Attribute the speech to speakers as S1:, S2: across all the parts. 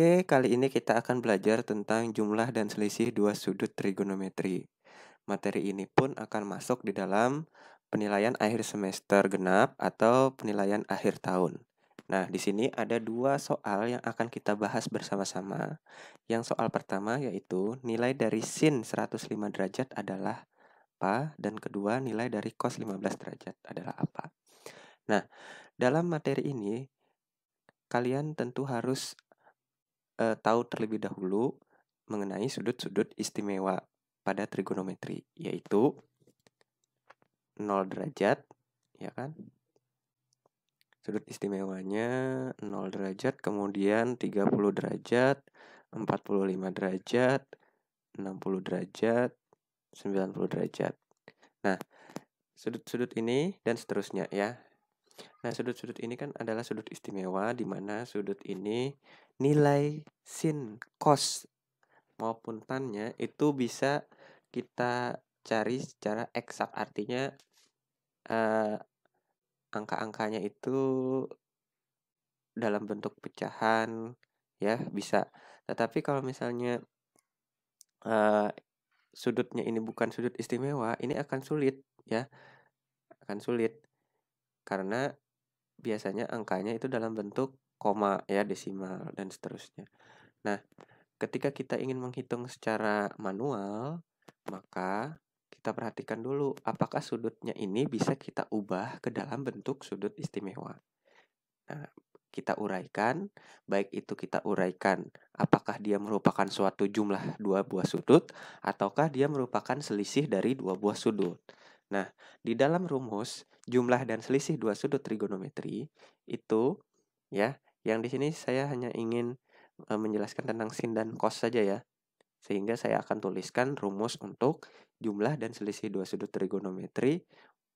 S1: Oke, kali ini kita akan belajar tentang jumlah dan selisih dua sudut trigonometri. Materi ini pun akan masuk di dalam penilaian akhir semester genap atau penilaian akhir tahun. Nah, di sini ada dua soal yang akan kita bahas bersama-sama. Yang soal pertama yaitu nilai dari sin 105 derajat adalah apa, dan kedua nilai dari cos 15 derajat adalah apa. Nah, dalam materi ini kalian tentu harus tahu terlebih dahulu mengenai sudut-sudut istimewa pada trigonometri, yaitu 0 derajat, ya kan? Sudut istimewanya 0 derajat, kemudian 30 derajat, 45 derajat, 60 derajat, 90 derajat. Nah, sudut-sudut ini dan seterusnya ya. Nah, sudut-sudut ini kan adalah sudut istimewa di mana sudut ini nilai sin, cos maupun tannya itu bisa kita cari secara eksak. Artinya angka-angkanya itu dalam bentuk pecahan ya bisa. Tetapi kalau misalnya sudutnya ini bukan sudut istimewa, ini akan sulit ya. Akan sulit karena biasanya angkanya itu dalam bentuk koma ya, desimal dan seterusnya. Nah, ketika kita ingin menghitung secara manual, maka kita perhatikan dulu apakah sudutnya ini bisa kita ubah ke dalam bentuk sudut istimewa. Nah, kita uraikan, baik itu kita uraikan apakah dia merupakan suatu jumlah dua buah sudut ataukah dia merupakan selisih dari dua buah sudut. Nah, di dalam rumus jumlah dan selisih dua sudut trigonometri itu ya, yang di sini saya hanya ingin menjelaskan tentang sin dan cos saja ya. Sehingga saya akan tuliskan rumus untuk jumlah dan selisih dua sudut trigonometri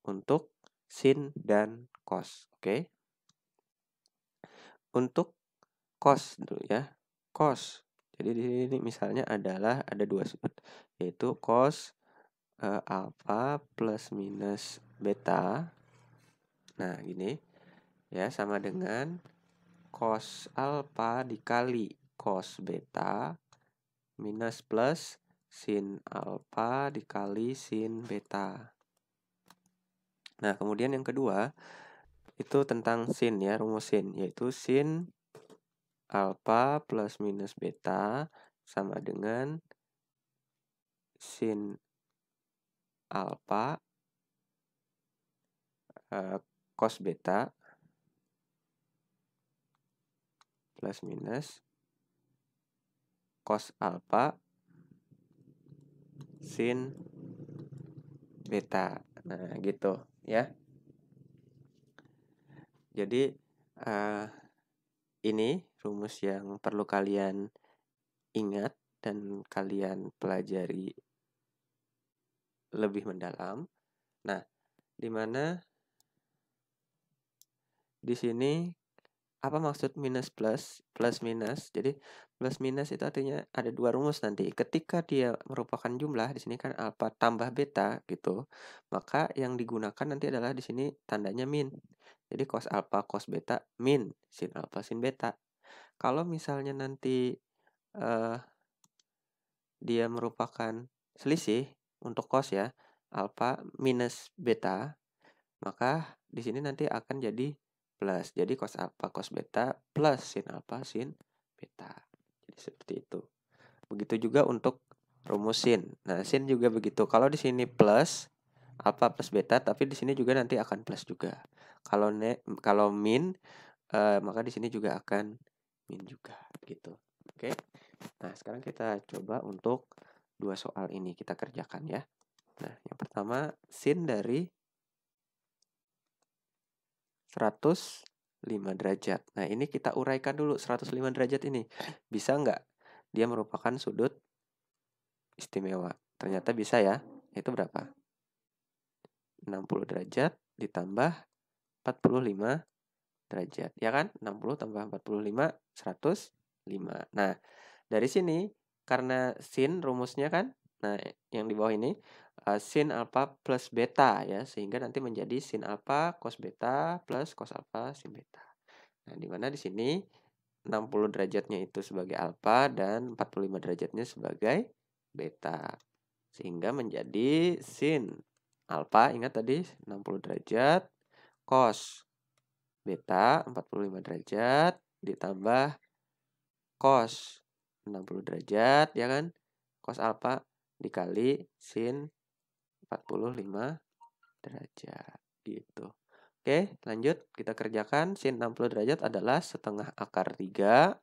S1: untuk sin dan cos. Oke. Untuk cos dulu ya. Cos. Jadi di sini misalnya adalah ada dua sudut, yaitu cos alfa plus minus beta. Nah, gini ya, sama dengan cos alfa dikali cos beta minus plus sin alfa dikali sin beta. Nah, kemudian yang kedua itu tentang sin ya, rumus sin, yaitu sin alfa plus minus beta sama dengan sin alfa cos beta plus minus cos alfa sin beta. Nah, gitu ya. Jadi ini rumus yang perlu kalian ingat dan kalian pelajari lebih mendalam. Nah, di mana di sini apa maksud minus plus, plus minus? Jadi plus minus itu artinya ada dua rumus nanti. Ketika dia merupakan jumlah, di sini kan alfa tambah beta gitu. Maka yang digunakan nanti adalah di sini tandanya min. Jadi cos alfa cos beta min sin alfa sin beta. Kalau misalnya nanti dia merupakan selisih untuk cos ya, alfa minus beta, maka di sini nanti akan jadi plus. Jadi cos alfa cos beta plus sin alfa sin beta. Jadi seperti itu. Begitu juga untuk rumus sin. Nah, sin juga begitu. Kalau di sini plus alfa plus beta, tapi di sini juga nanti akan plus juga. Kalau min maka di sini juga akan min juga gitu. Oke. Nah, sekarang kita coba untuk dua soal ini kita kerjakan ya. Nah, yang pertama sin dari 105 derajat. Nah, ini kita uraikan dulu 105 derajat ini. Bisa nggak dia merupakan sudut istimewa? Ternyata bisa ya. Itu berapa? 60 derajat ditambah 45 derajat. Ya kan? 60 tambah 45, 105. Nah, dari sini karena sin rumusnya kan, nah yang di bawah ini sin alfa plus beta ya, sehingga nanti menjadi sin alfa cos beta plus cos alfa sin beta. Nah, di mana di sini 60 derajatnya itu sebagai alfa dan 45 derajatnya sebagai beta. Sehingga menjadi sin alfa, ingat tadi 60 derajat, cos beta 45 derajat, ditambah cos 60 derajat, ya kan? Cos alfa dikali sin 45 derajat, gitu. Oke, lanjut kita kerjakan. Sin 60 derajat adalah setengah akar 3,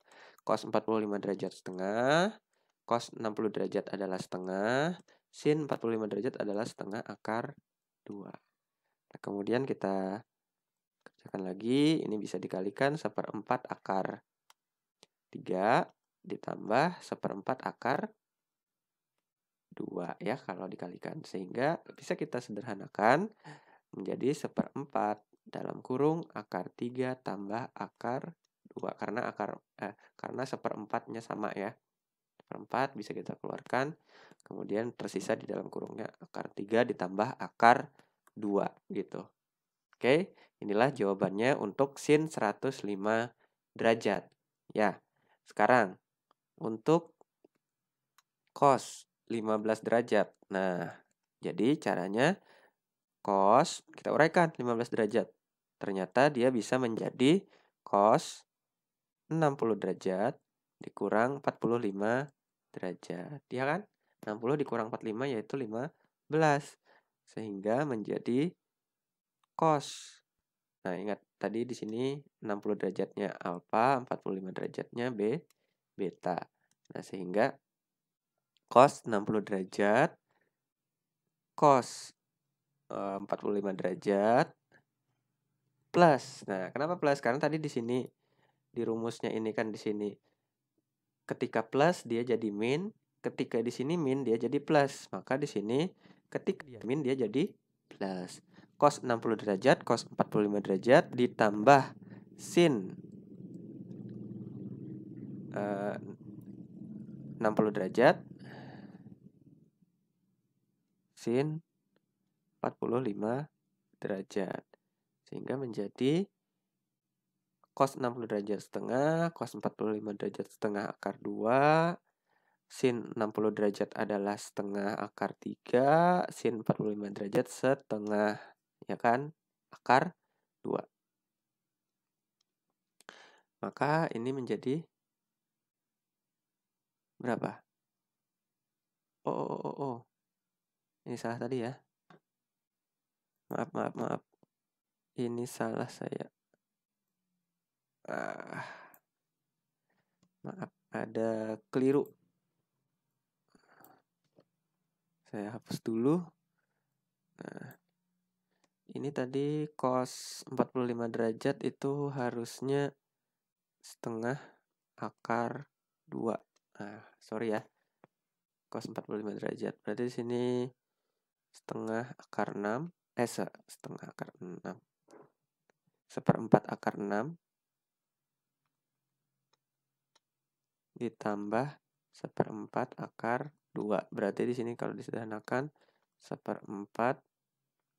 S1: cos 45 derajat setengah, cos 60 derajat adalah setengah, sin 45 derajat adalah setengah akar 2. Nah, kemudian kita kerjakan lagi, ini bisa dikalikan 1/4 akar 3 ditambah 1/4 akar 2 ya kalau dikalikan. Sehingga bisa kita sederhanakan menjadi 1/4 dalam kurung akar 3 tambah akar 2. Karena 1/4-nya sama ya. 1/4 bisa kita keluarkan. Kemudian tersisa di dalam kurungnya akar 3 ditambah akar 2 gitu. Oke, inilah jawabannya untuk sin 105 derajat. Ya, sekarang untuk cos 15 derajat. Nah, jadi caranya cos, kita uraikan 15 derajat. Ternyata dia bisa menjadi cos 60 derajat dikurang 45 derajat. Ya kan? 60 dikurang 45 yaitu 15. Sehingga menjadi cos. Nah, ingat tadi di sini 60 derajatnya alfa, 45 derajatnya beta. Nah, sehingga cos 60 derajat cos 45 derajat plus. Nah, kenapa plus? Karena tadi di sini di rumusnya ini kan di sini ketika plus dia jadi min, ketika di sini min dia jadi plus. Maka di sini ketika dia min dia jadi plus. Cos 60 derajat, cos 45 derajat ditambah sin 60 derajat sin 45 derajat. Sehingga menjadi cos 60 derajat setengah, cos 45 derajat setengah akar 2, sin 60 derajat adalah setengah akar 3, sin 45 derajat setengah, ya kan, akar 2. Maka ini menjadi berapa? Oh. Ini salah tadi ya. Maaf. Ini salah saya. Maaf, ada keliru. Saya hapus dulu. Nah, ini tadi cos 45 derajat itu harusnya setengah akar 2. Nah, sorry ya. Cos 45 derajat. Berarti di sini setengah akar 6. Setengah akar 6. 1/4 akar 6 ditambah 1/4 akar 2. Berarti di sini kalau disederhanakan 1/4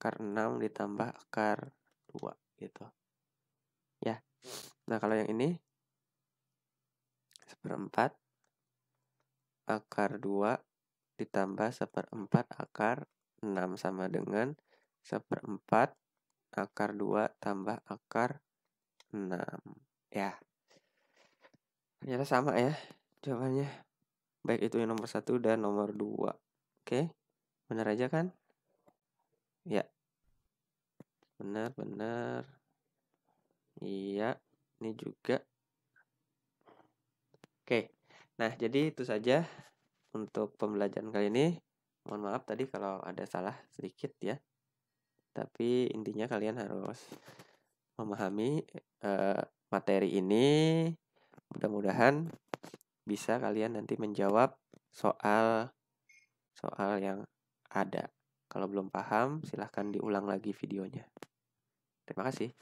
S1: akar 6 ditambah akar 2 gitu. Ya. Nah, kalau yang ini 1/4 akar 2 ditambah 1/4 akar 6 sama dengan 1/4 akar 2 tambah akar 6. Ya. Ternyata sama ya jawabannya. Baik itu yang nomor 1 dan nomor 2. Oke. Benar aja kan? Ya. Benar. Iya. Ini juga. Oke. Nah, jadi itu saja untuk pembelajaran kali ini. Mohon maaf tadi kalau ada salah sedikit ya. Tapi intinya kalian harus memahami materi ini. Mudah-mudahan bisa kalian nanti menjawab soal yang ada. Kalau belum paham, silahkan diulang lagi videonya. Terima kasih.